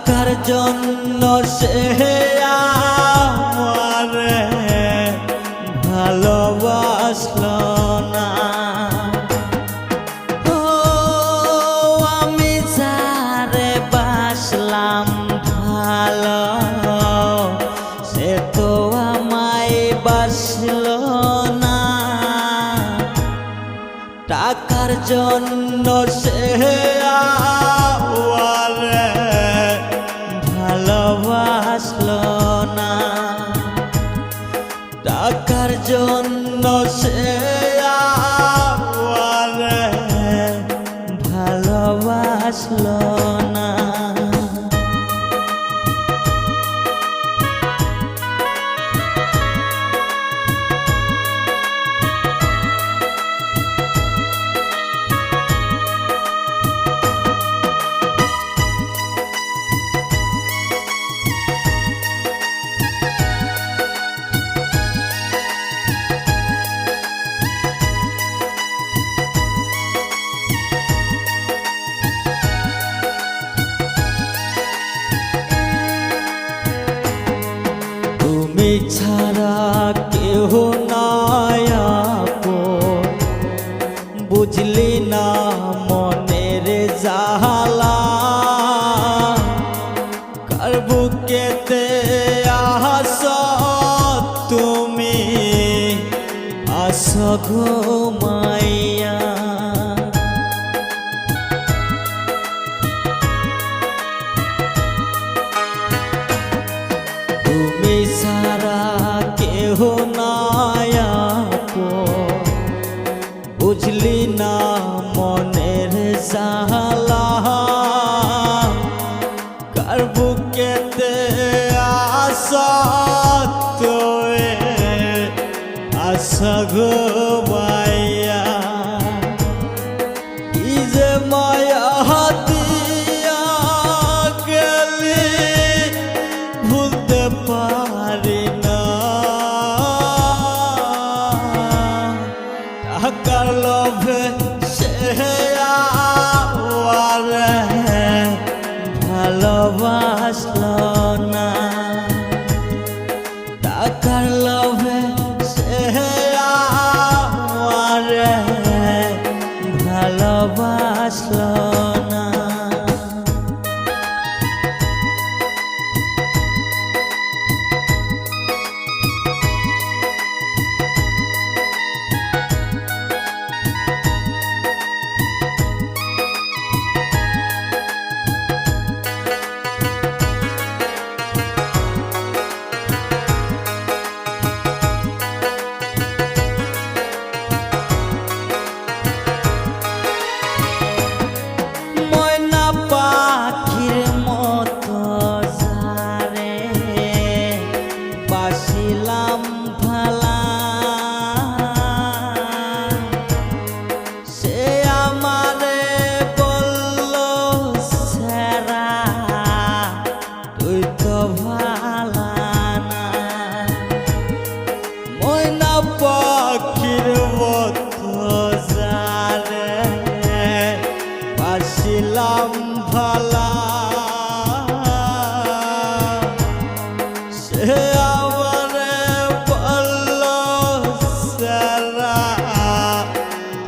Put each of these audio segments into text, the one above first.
টাকার জন্য সে আমারে ভালোবাসলো না। ও আমি যারে বাসলাম ভালো, সে তো আমায় বাসলো না। টাকার জন্য সে আমারে ভালোবাসলো না। টাকার জন্য সে আমারে ভালোবাসলো না। তুমি ছাড়া কেহ নাই আপন, বুঝলি না মনের জালা। কার বুকেতে আস তুমি আস ঘুমাইয়া। তুমি সারা কেহ নাই আপন, বুঝলি না মনের জালা। কার বুকেতে আশা তোয়ে আশা ঘুমাইয়া। কি যে মায়া দিয়া গেলি ভুলতে পারি না। টাকার লোভে সে আমারে ভালোবাসলো না। টাকার লোভে সে আমারে ভালোবাসলো না। বাসিলাম ভালা, সে আমারে বলল সেরা তুই তো ভালা না। ময়না পাখির মতো যারে বাসিলাম ভালা, সে আমারে বলল সেরা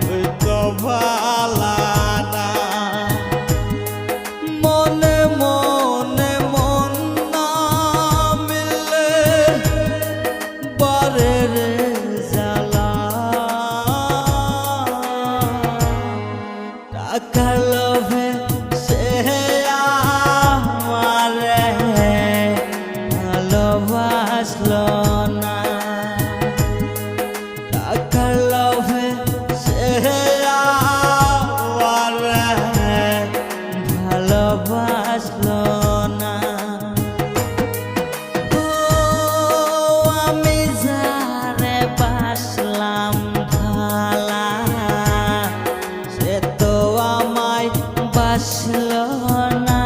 তুই তো ভালা না। মনে মনে মন না মিলে বারে রে জ্বালা। টাকার লোভে সে আমারে ভালোবাসলো না। টাকার লোভে সে আমারে ভালোবাসলো না। ও আমি যারে বাসলাম ভালা, সে তো আমায় বাসলো না।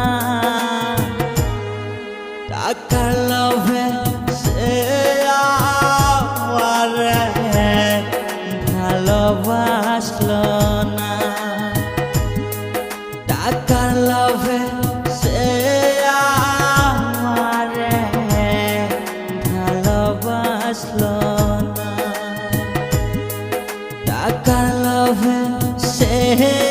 টাকার লোভে সে আমারে ভালোবাসলো না। টাকার লোভে সে হে